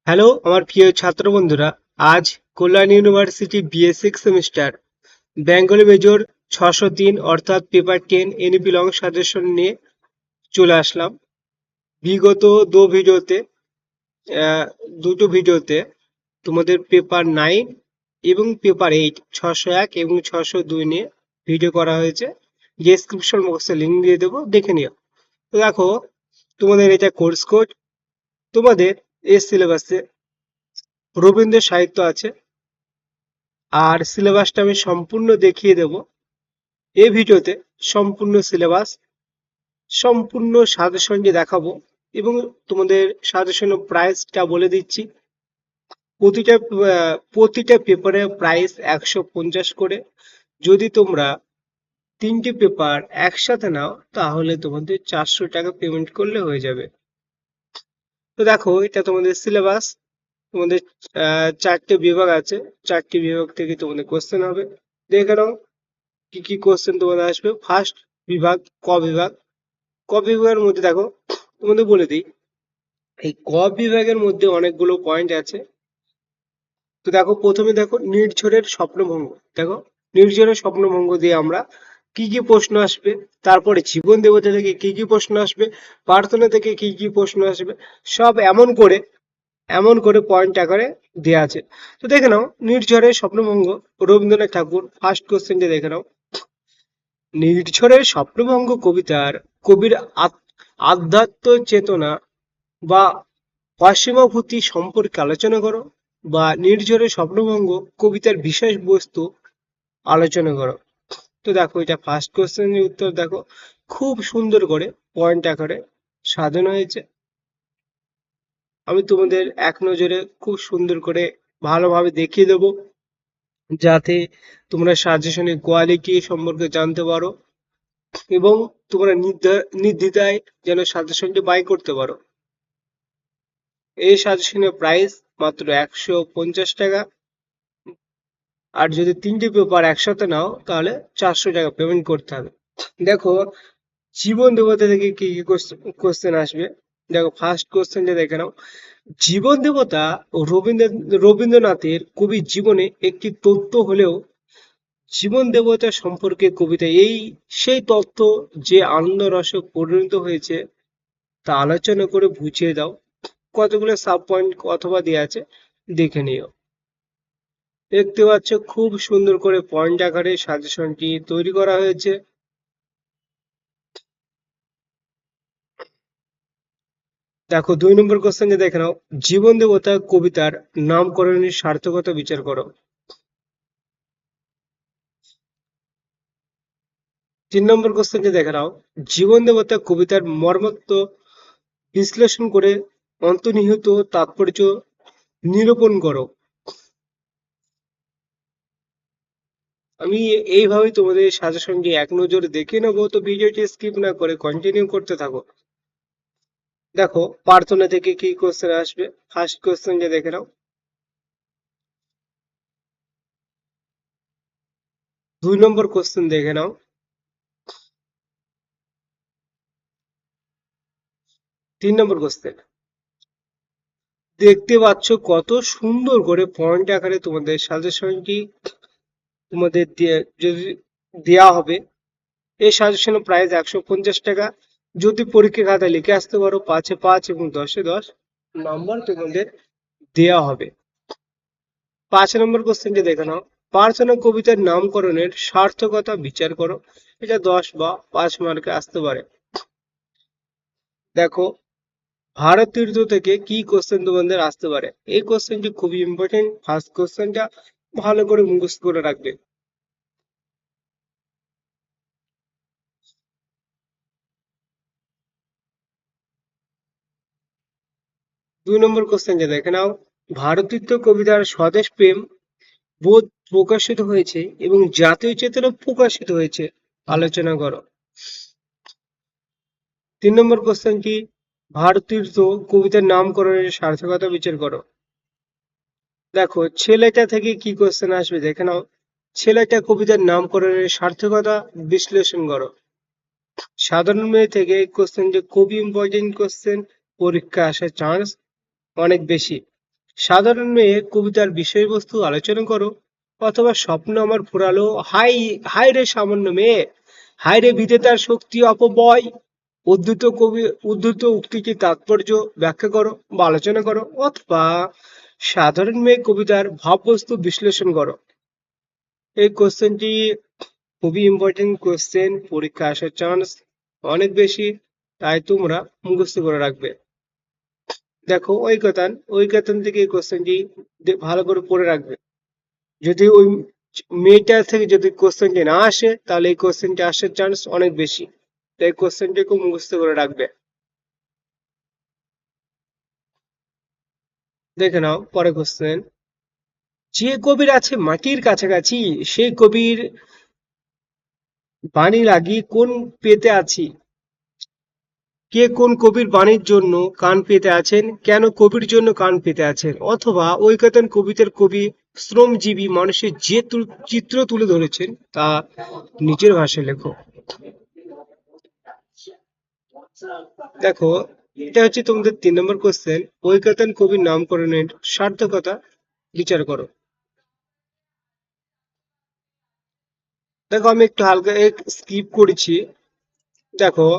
Hello আমার প্রিয় ছাত্র বন্ধুরা, আজ Kalyan university BA six semester Bengali major 603 অর্থাৎ পেপার 10 এনইপি লং সাজেশন নিয়ে চলে আসলাম। বিগত দু ভিডিওতে আহ, দুটো ভিডিওতে তোমাদের পেপার 9 এবং পেপার 8 601 এবং 602 নিয়ে ভিডিও করা হয়েছে। ডেসক্রিপশন বক্সে লিঙ্ক দিয়ে দেবো, দেখে নিও। তো দেখো, তোমাদের এটা কোর্স কোড। তোমাদের এই সিলেবাসে রবীন্দ্র সাহিত্য আছে, আর সিলেবাসটা আমি সম্পূর্ণ দেখিয়ে দেব এই ভিডিওতে। সম্পূর্ণ সিলেবাস, সম্পূর্ণ সাজেশনটি দেখাবো এবং তোমাদের সাজেশনের প্রাইসটা বলে দিচ্ছি। প্রতিটা পেপারের প্রাইস 150 করে। যদি তোমরা তিনটি পেপার একসাথে নাও তাহলে তোমাদের 400 টাকা পেমেন্ট করলে হয়ে যাবে। তো দেখো, এটা তোমাদের সিলেবাস। তোমাদের চারটে বিভাগ আছে, চারটি বিভাগ থেকে তোমাদের কোশ্চেন হবে। দেখে নাও কি কি কোশ্চেন তোমাদের আসবে। ফার্স্ট বিভাগ ক বিভাগ। ক বিভাগের মধ্যে দেখো, তোমাদের বলে দিই, এই ক বিভাগের মধ্যে অনেকগুলো পয়েন্ট আছে। তো দেখো, প্রথমে দেখো নির্ঝরের স্বপ্নভঙ্গ। দেখো, নির্ঝরের স্বপ্নভঙ্গ দিয়ে আমরা কি কি প্রশ্ন আসবে, তারপরে জীবন দেবতা থেকে কি কি প্রশ্ন আসবে, প্রার্থনা থেকে কি কি প্রশ্ন আসবে, সব এমন করে পয়েন্ট আকারে দেওয়া আছে। তো দেখে নাও, নির্ঝরের স্বপ্নভঙ্গ, রবীন্দ্রনাথ ঠাকুর। ফার্স্ট কোশ্চেনটা দেখে নাও, নির্ঝরের স্বপ্নভঙ্গ কবিতার কবির আধ্যাত্ম চেতনা বা অসীমাভূতি সম্পর্কে আলোচনা করো, বা নির্ঝরের স্বপ্নভঙ্গ কবিতার বিষয়বস্তু আলোচনা করো। তো দেখো, এটা ফার্স্ট কোশ্চেনের উত্তর। দেখো, খুব সুন্দর করে পয়েন্ট আকারে সাজানো হয়েছে। আমি তোমাদের এক নজরে খুব সুন্দর করে ভালোভাবে দেখিয়ে দেবো, যাতে তোমরা সাজেশনের কোয়ালিটি সম্পর্কে জানতে পারো এবং তোমরা নির্দ্বিধায় যেন সাজেশনটি বাই করতে পারো। এই সাজেশনের প্রাইস মাত্র 150 টাকা। আর যদি তিনটি পেপার একসাথে নাও তাহলে 400 টাকা পেমেন্ট করতে হবে। দেখো, জীবন দেবতা থেকে কি কি কোশ্চেন আসবে। দেখো, ফার্স্ট কোশ্চেনটা দেখে নাও, জীবন দেবতা রবীন্দ্রনাথের কবির জীবনে একটি তত্ত্ব হলেও জীবন দেবতা সম্পর্কে কবিতা সেই তত্ত্ব যে আনন্দ রসে পরিণত হয়েছে তা আলোচনা করে বুঝিয়ে দাও। কতগুলো সাব পয়েন্ট অথবা দেওয়া আছে, দেখে নিও। দেখতে পাচ্ছ খুব সুন্দর করে পয়েন্ট আকারে সাজেশনটি তৈরি করা হয়েছে। দেখো, 2 নম্বর কোশ্চেন দেখে নাও, জীবন দেবতা কবিতার নামকরণের সার্থকতা বিচার করো। 3 নম্বর কোশ্চেনটি দেখে নাও, জীবন দেবতা কবিতার মর্মার্থ বিশ্লেষণ করে অন্তর্নিহিত তাৎপর্য নিরূপণ করো। আমি এইভাবেই তোমাদের সাজেশনটি এক নজরে দেখে নেবো, তো ভিডিওটি স্কিপ না করে কন্টিনিউ করতে থাকো। দেখো, প্রার্থনা থেকে কি কোশ্চেন আসবে। ফার্স্ট কোশ্চেনটা দেখে নাও, 2 নম্বর কোশ্চেন দেখে নাও, 3 নম্বর কোশ্চেন। দেখতে পাচ্ছ কত সুন্দর করে পয়েন্ট আকারে তোমাদের সাজেশনটি তোমাদের যদি দেওয়া হবে। এই সাজেশনের প্রাইস 150 টাকা। যদি পরীক্ষা খাতায় লিখে আসতে পারো, 5-এ 5 এবং 10-এ 10 নম্বর তোমাদের দেওয়া হবে। 5 নম্বর কোশ্চেনটি দেখে নাও, প্রার্থনা কবিতার নামকরণের সার্থকতা বিচার করো। এটা 10 বা 5 মার্কে আসতে পারে। দেখো, ভারত তীর্থ থেকে কি কোশ্চেন তোমাদের আসতে পারে। এই কোশ্চেনটি খুবই ইম্পর্টেন্ট। ফার্স্ট কোশ্চেনটা ভালো করে মুখস্থ করে রাখবে। 2 নম্বর কোশ্চেনটা দেখে নাও, ভারতীয় কবিতার স্বদেশ প্রেম বোধ প্রকাশিত হয়েছে এবং জাতীয় চেতনা প্রকাশিত হয়েছে, আলোচনা করো। 3 নম্বর কোশ্চেনটি, ভারতীয় কবিতার নামকরণের সার্থকতা বিচার করো। দেখো, ছেলেটা থেকে কি কোশ্চেন আসবে দেখে নাও, ছেলেটা কবিতার নামকরণের সার্থকতা বিশ্লেষণ করো। সাধারণ মেয়ে থেকে এই কোশ্চেনটি খুবই ইম্পর্টেন্ট কোশ্চেন, পরীক্ষা আসার চান্স অনেক বেশি। সাধারণ মেয়ে কবিতার বিষয়বস্তু আলোচনা করো, অথবা স্বপ্ন আমার ফুরালো, হাই হাই রে সামান্য মেয়ে, হাই রে বিধাতার শক্তি অপবয়, উদ্ধৃত উক্তিকে তাৎপর্য ব্যাখ্যা করো বা আলোচনা করো, অথবা সাধারণ মেয়ে কবিতার ভাববস্তু বিশ্লেষণ করো। এই কোশ্চেনটি খুবই ইম্পর্টেন্ট কোশ্চেন, পরীক্ষা আসার চান্স অনেক বেশি, তাই তোমরা মুখস্থ করে রাখবে। দেখো ওই কথান থেকে এই কোশ্চেনটি ভালো করে পড়ে রাখবে। যদি ওই মেয়েটার থেকে যদি কোশ্চেনটি না আসে, তাহলে এই কোশ্চেনটি আসার চান্স অনেক বেশি, তাই এই কোশ্চেনটিকে মুখস্থ করে রাখবে। দেখে নাও পরে কোশ্চেন। যে কবির আছে মাটির কাছাকাছি, সেই কবির বাণী লাগি কোন পেতে আছি। কে কোন কবির বাণীর জন্য কান পেতে আছেন, কেন কবির জন্য কান পেতে আছেন, অথবা ঐকতান কবিতার কবি শ্রমজীবী মানুষের যে চিত্র তুলে ধরেছেন তা নিজের ভাষায় লেখো। দেখো, এটা হচ্ছে তোমাদের 3 নম্বর কোশ্চেন। ঐকতান কবির নামকরণের সার্থকতা বিচার করো। দেখো, আমি একটু হালকা স্কিপ করেছি। দেখো,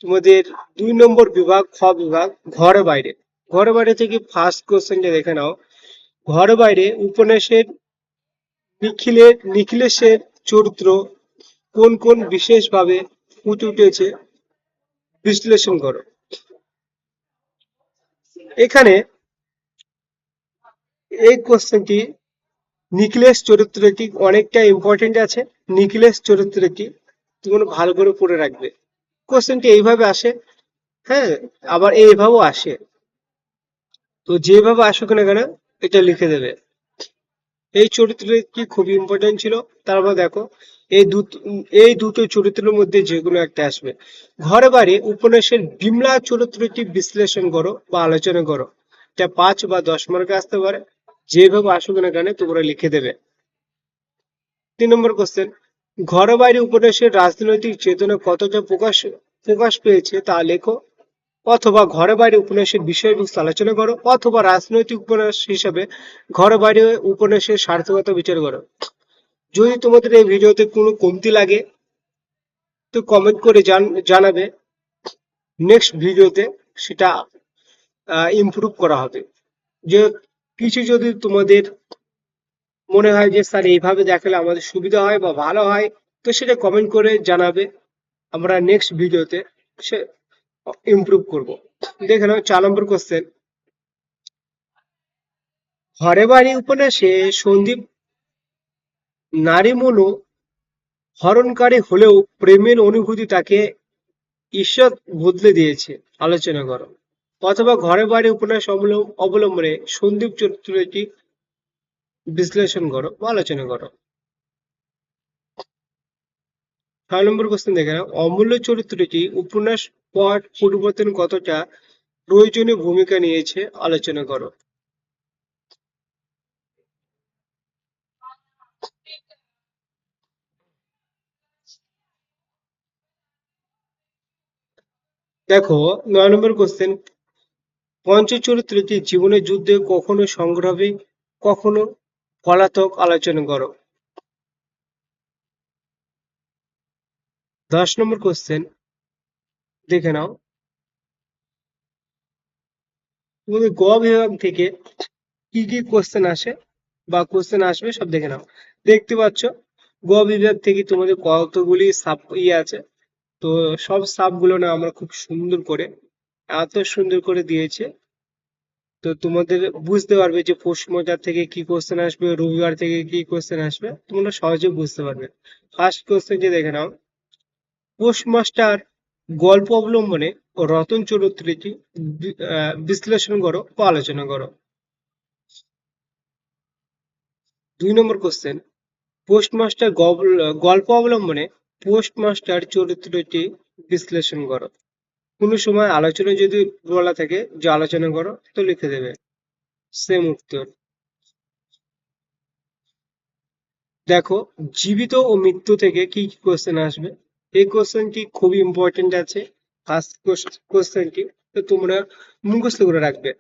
তোমাদের 2 নম্বর বিভাগ খ বিভাগ, ঘরে বাইরে। ঘরে বাইরে থেকে ফার্স্ট কোশ্চেনটা দেখে নাও। ঘরে বাইরে উপন্যাসের নিখিলেশের চরিত্র কোন কোন বিশেষভাবে ফুটে উঠেছে বিশ্লেষণ করো। এখানে এই কোশ্চেনটি নিখিলেশ চরিত্রটি অনেকটা ইম্পর্টেন্ট আছে। নিখিলেশ চরিত্রটি তোমরা ভালো করে পড়ে রাখবে। কোশ্চেনটি এইভাবে আসে, হ্যাঁ, আবার এইভাবেও আসে। তো যেভাবে আসুক না কেন, এটা লিখে দেবে। এই চরিত্রটি খুবই ইম্পর্টেন্ট ছিল। তারপর দেখো, এই দুটো চরিত্রের মধ্যে যে কোনো একটা আসবে। ঘরে বাড়ি উপন্যাসের বিমলা চরিত্রটি বিশ্লেষণ করো বা আলোচনা করো। এটা 5 বা 10 মার্কে আসতে পারে, যেভাবে আসুক না কেন তোমরা লিখে দেবে। 3 নম্বর কোশ্চেন। ঘরে বাইরে উপন্যাসের রাজনৈতিক চেতনা কতটা প্রকাশ পেয়েছে তা লেখো, অথবা ঘরে বাইরে উপন্যাসের বিষয়বস্তু আলোচনা করো, অথবা রাজনৈতিক উপন্যাস হিসাবে ঘরে বাইরে উপন্যাসের সার্থকতা বিচার করো। যদি তোমাদের এই ভিডিওতে কোনো কমতি লাগে তো কমেন্ট করে জানাবে, নেক্সট ভিডিওতে সেটা ইমপ্রুভ করা হবে। যে কিছু যদি তোমাদের মনে হয় যে স্যার এইভাবে দেখালে আমাদের সুবিধা হয় বা ভালো হয়, তো সেটা কমেন্ট করে জানাবে, আমরা নেক্সট ভিডিওতে সে ইমপ্রুভ করব। দেখে নাও 4 নম্বর কোশ্চেন। ঘরে বাড়ি উপন্যাসে সন্দীপ নারীমূল হরণকারী হলেও প্রেমের অনুভূতি তাকে ঈশ্বর বদলে দিয়েছে, আলোচনা করো। অথবা ঘরে বাড়ি উপন্যাস অবলম্বনে সন্দীপ চরিত্রটি বিশ্লেষণ করো বা আলোচনা করো। 6 নম্বর কোশ্চেন দেখে নাও। অমূল্য চরিত্রটি উপন্যাস পট পরিবর্তন কতটা প্রয়োজনীয় ভূমিকা নিয়েছে, আলোচনা করো। দেখো, 9 নম্বর কোশ্চেন। পঞ্চচরিত্রটি জীবনের যুদ্ধে কখনো সংগ্রামী, কখনো পলাতক, আলোচনা করো। 10 নম্বর কোশ্চেন দেখে নাও। তোমাদের গ বিভাগ থেকে কি কি কোশ্চেন আসে বা কোশ্চেন আসবে সব দেখে নাও। দেখতে পাচ্ছ গ বিভাগ থেকে তোমাদের কতগুলি সাব আছে। তো সব সাব গুলো না আমরা খুব সুন্দর করে, এত সুন্দর করে দিয়েছে, তো তোমাদের বুঝতে পারবে যে পৌষ মজার থেকে কি কোশ্চেন আসবে, রবিবার থেকে কি কোশ্চেন আসবে, তোমরা সহজে বুঝতে পারবে। ফার্স্ট কোশ্চেনটি দেখে নাও। পোস্টমাস্টার গল্প অবলম্বনে রতন চরিত্রটি বিশ্লেষণ করো বা আলোচনা করো। 2 নম্বর কোশ্চেন। পোস্টমাস্টার গল্প অবলম্বনে পোস্টমাস্টার চরিত্রটি বিশ্লেষণ করো। কোনো সময় আলোচনা যদি বলা থাকে যে আলোচনা করো, তো লিখে দেবে সেম উত্তর। দেখো, জীবিত ও মৃত্যু থেকে কি কি কোশ্চেন আসবে। এই কোশ্চেনটি খুবই ইম্পর্টেন্ট আছে, ফার্স্ট কোশ্চেনটি, তো তোমরা মুখস্থ করে রাখবে।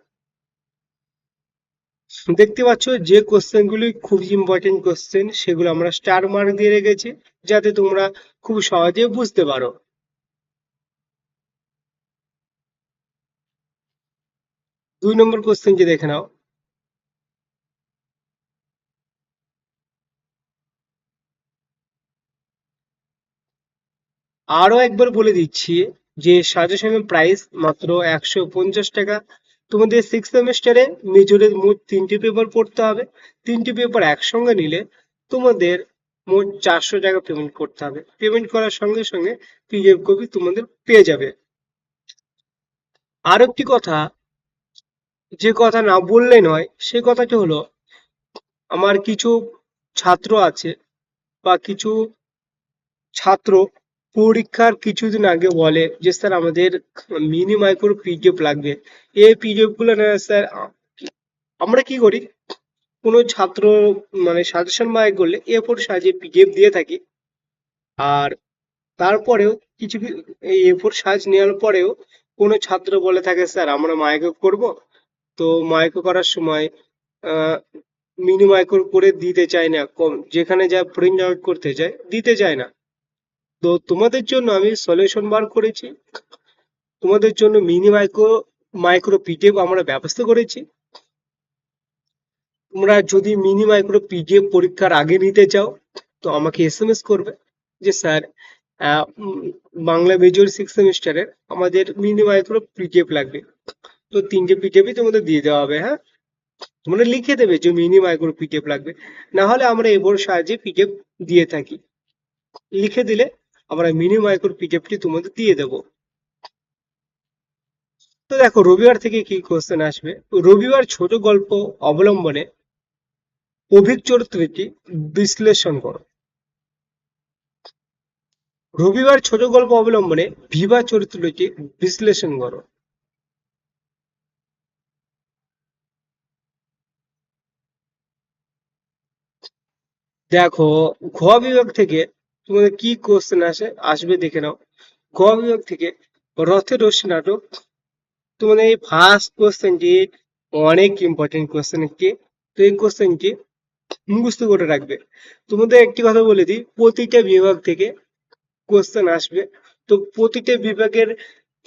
দেখতে পাচ্ছ যে কোশ্চেনগুলি খুব ইম্পর্টেন্ট কোশ্চেন সেগুলো আমরা স্টার মার্ক দিয়ে রেখেছি যাতে তোমরা খুব সহজে বুঝতে পারো। 2 নম্বর কোশ্চেনটি দেখে নাও। আরো একবার বলে দিচ্ছি যে সাজেশনের প্রাইস মাত্র 150 টাকা। তোমাদের 6 সেমিস্টারে মেজরের মোট 3টি পেপার পড়তে হবে। 3টি পেপার একসঙ্গে নিলে তোমাদের মোট 400 টাকা পেমেন্ট করতে হবে। পেমেন্ট করার সঙ্গে সঙ্গে পিডিএফ কপি তোমাদের পেয়ে যাবে। আর একটি কথা, যে কথা না বললে নয়, সে কথাটি হলো আমার কিছু ছাত্র আছে বা কিছু ছাত্র পরীক্ষার কিছুদিন আগে বলে যে স্যার আমাদের মিনি মাইক্রো পিডিএফ লাগবে। এই পিডিএফ গুলো না স্যার আমরা কি করি, কোনো ছাত্র মানে সাজেশন বাই করলে A4 সাইজে পিডিএফ দিয়ে থাকি। আর তারপরেও এই A4 সাইজ নেওয়ার পরেও কোনো ছাত্র বলে থাকে স্যার আমরা মাইক্রো করব, তো মাইক্রো করার সময় মিনি মাইক্রো করে দিতে চায় না, কম যেখানে যা প্রিন্ট আউট করতে চায় দিতে চায় না। তো তোমাদের জন্য আমি সলিউশন বার করেছি। তোমাদের জন্য মিনি মাইক্রো পিডিএফ আমরা ব্যবস্থা করেছি। তোমরা যদি মিনি মাইক্রো পিডিএফ পরীক্ষার আগে নিতে চাও তো আমাকে এসএমএস করবে যে স্যার বাংলা মেজর 6 সেমিস্টারের আমাদের মিনি মাইক্রো পিডিএফ লাগবে। তো 3টে পিডিএফই তোমাদের দিয়ে দেওয়া হবে। হ্যাঁ, তোমরা লিখে দেবে যে মিনি মাইক্রো পিডিএফ লাগবে, না হলে আমরা এ4 সাহায্যে পিডিএফ দিয়ে থাকি। লিখে দিলে আমরা মিনি মাইক্রো পিডিএফটি তোমাদের দিয়ে দেবো। তো দেখো রবিবার থেকে কি কোশ্চেন আসবে। রবিবার ছোট গল্প অবলম্বনে অভিক চরিত্রটি বিশ্লেষণ করো। রবিবার ছোট গল্প অবলম্বনে ভিভা চরিত্রটি বিশ্লেষণ করো। দেখো ঘ বিভাগ থেকে তোমাদের কি কোশ্চেন আসবে দেখে নাও। ঘ বিভাগ থেকে রথের রশ্মি নাটক। তোমাদের এই ফার্স্ট কোশ্চেনটি অনেক ইম্পর্টেন্ট কোশ্চেন একটি। তো এই কোশ্চেনটি মুখস্থ করে রাখবে। তোমাদের একটি কথা বলে দিই, প্রতিটা বিভাগ থেকে কোশ্চেন আসবে। তো প্রতিটা বিভাগের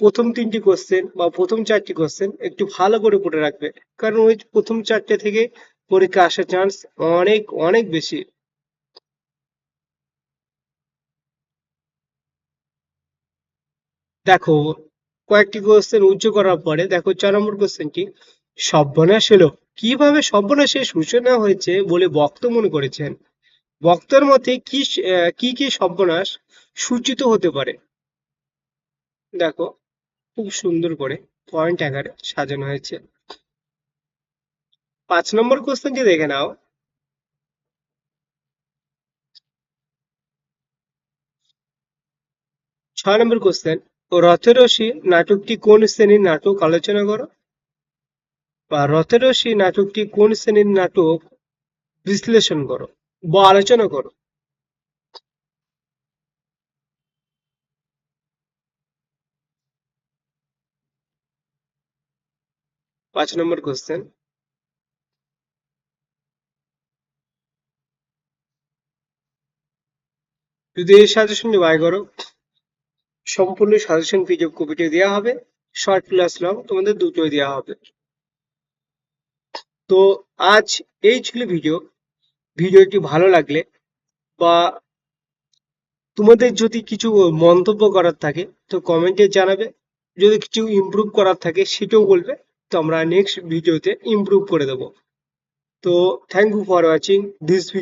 প্রথম 3টি কোশ্চেন বা প্রথম 4টি কোশ্চেন একটু ভালো করে পড়ে রাখবে, কারণ ওই প্রথম 4টে থেকে পরীক্ষা আসার চান্স অনেক অনেক বেশি। দেখো কয়েকটি কোশ্চেন উচ্চ করার পরে দেখো 4 নম্বর কোশ্চেনটি, সর্বনাশ হলো কিভাবে সর্বনাশের সূচনা হয়েছে বলে বক্তা মনে করেছেন। বক্তার মতে কি কি সর্বনাশ সূচিত হতে পারে। দেখো খুব সুন্দর করে পয়েন্ট আকারে সাজানো হয়েছে। 5 নম্বর কোশ্চেনটি দেখে নাও। 6 নম্বর কোশ্চেন, রথেরসি নাটকটি কোন শ্রেণীর নাটক আলোচনা করো, বা রথেরসি নাটকটি কোন শ্রেণীর নাটক বিশ্লেষণ করো বা আলোচনা করো। 5 নম্বর কোশ্চেন, যদি এই সাজেশনটি বাই করো সম্পূর্ণ সাজেশন পিডিএফ কপিটি দেওয়া হবে, শর্ট প্লাস লং তোমাদের দুটোই দেওয়া হবে। তো আজ এই ছিল ভিডিওটি ভালো লাগলে বা তোমাদের যদি কিছু মন্তব্য করার থাকে তো কমেন্টে জানাবে, যদি কিছু ইমপ্রুভ করার থাকে সেটাও বলবে, তো আমরা নেক্সট ভিডিওতে ইমপ্রুভ করে দেবো। তো thank you for watching this video.